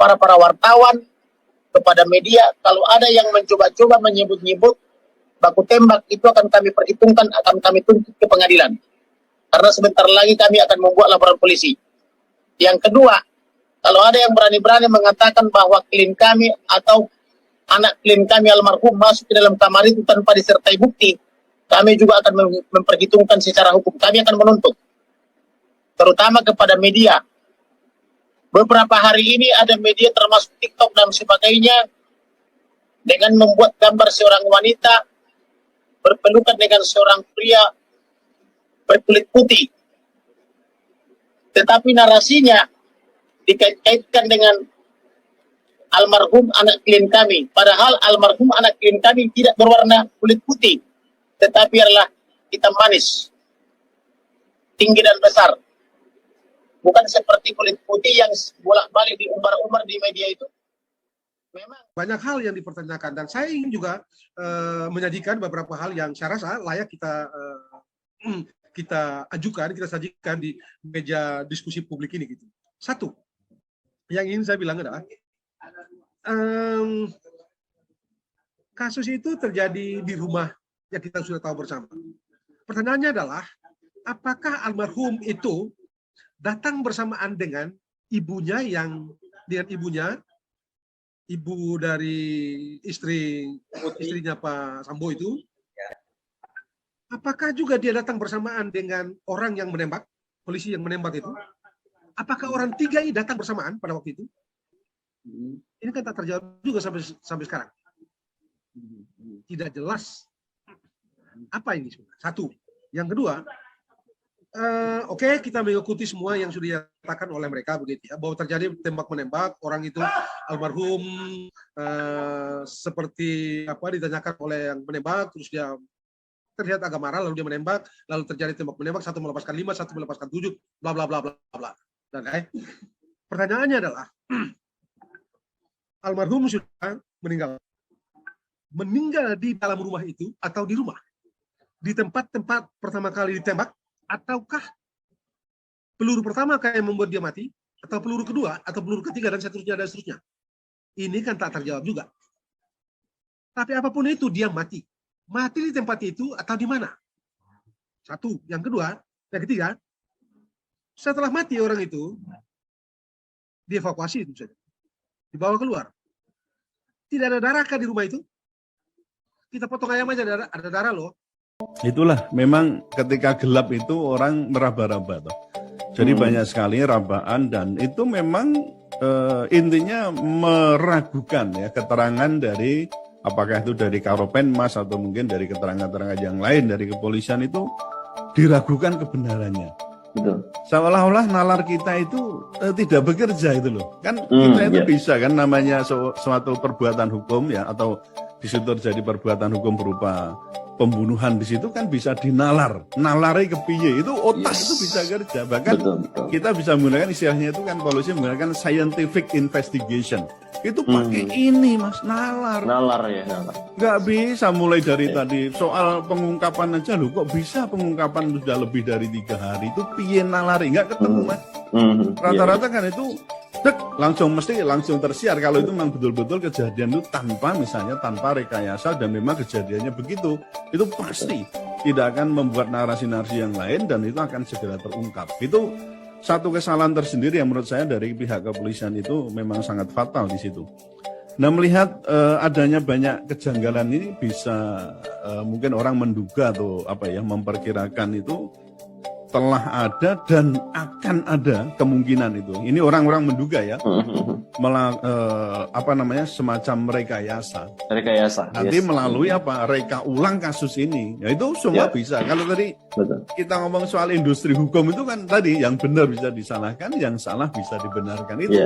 kepada para wartawan, kepada media, kalau ada yang mencoba-coba menyebut-nyebut baku tembak, itu akan kami perhitungkan, akan kami tuntut ke pengadilan. Karena sebentar lagi kami akan membuat laporan polisi. Yang kedua, kalau ada yang berani-berani mengatakan bahwa klien kami atau anak klien kami almarhum masuk ke dalam kamar itu tanpa disertai bukti, kami juga akan memperhitungkan secara hukum. Kami akan menuntut, terutama kepada media. Beberapa hari ini ada media termasuk TikTok dan sebagainya dengan membuat gambar seorang wanita berpelukan dengan seorang pria berkulit putih. Tetapi narasinya dikait-kaitkan dengan almarhum anak klien kami. Padahal almarhum anak klien kami tidak berwarna kulit putih, tetapi adalah hitam manis, tinggi dan besar. Bukan seperti kulit putih yang bolak-balik diumbar-umbar di media itu. Memang banyak hal yang dipertanyakan, dan saya ingin juga menyajikan beberapa hal yang saya rasa layak kita ajukan, kita sajikan di meja diskusi publik ini gitu. Satu, yang ingin saya bilang adalah kasus itu terjadi di rumah yang kita sudah tahu bersama. Pertanyaannya adalah, apakah almarhum itu datang bersamaan dengan ibunya ibu dari istrinya Pak Sambo itu? Apakah juga dia datang bersamaan dengan orang yang menembak, polisi yang menembak itu? Apakah orang tiga ini datang bersamaan pada waktu itu? Ini kan tak terjawab juga sampai sekarang. Tidak jelas apa ini sebenarnya. Satu. Yang kedua, oke, kita mengikuti semua yang sudah dinyatakan oleh mereka begitu ya, bahwa terjadi tembak-menembak, orang itu almarhum seperti apa ditanyakan oleh yang menembak, terus dia terlihat agak marah, lalu dia menembak, lalu terjadi tembak-menembak, satu melepaskan 5, satu melepaskan 7, bla bla bla bla bla. Dan pertanyaannya adalah, almarhum sudah meninggal di dalam rumah itu atau di rumah, di tempat-tempat pertama kali ditembak, ataukah peluru pertama yang membuat dia mati, atau peluru kedua, atau peluru ketiga, dan seterusnya. Ini kan tak terjawab juga. Tapi apapun itu, dia mati. Mati di tempat itu atau di mana? Satu. Yang kedua, yang ketiga, setelah mati orang itu, dievakuasi itu saja. Dibawa keluar. Tidak ada darah kah di rumah itu? Kita potong ayam aja, ada darah loh. Itulah, memang ketika gelap itu orang meraba-raba. Jadi banyak sekali rabaan, dan itu memang intinya meragukan ya keterangan dari, apakah itu dari Karopenmas atau mungkin dari keterangan-keterangan yang lain dari kepolisian, itu diragukan kebenarannya. Betul. Seolah-olah nalar kita itu tidak bekerja itu loh. Kan kita itu bisa kan, namanya suatu perbuatan hukum ya, atau di situ terjadi perbuatan hukum berupa pembunuhan, di situ kan bisa dinalar, nalari kepiye, itu otak itu bisa kerja. Bahkan kita bisa menggunakan istilahnya itu kan, polisi menggunakan scientific investigation. Itu pakai ini mas, nalar. Nalar ya. Nggak bisa mulai dari tadi soal pengungkapan aja loh, kok bisa pengungkapan sudah lebih dari 3 hari, itu piye nalari, nggak ketemu mas. Rata-rata kan itu langsung tersiar kalau itu memang betul-betul kejadian itu tanpa rekayasa, dan memang kejadiannya begitu, itu pasti tidak akan membuat narasi-narasi yang lain, dan itu akan segera terungkap. Itu satu kesalahan tersendiri yang menurut saya dari pihak kepolisian, itu memang sangat fatal di situ. Nah, melihat adanya banyak kejanggalan ini, bisa mungkin orang menduga atau memperkirakan itu telah ada dan akan ada kemungkinan itu. Ini orang-orang menduga ya, semacam rekayasa. Nanti melalui reka ulang kasus ini. Ya itu semua bisa. Kalau tadi kita ngomong soal industri hukum itu kan tadi, yang benar bisa disalahkan, yang salah bisa dibenarkan itu.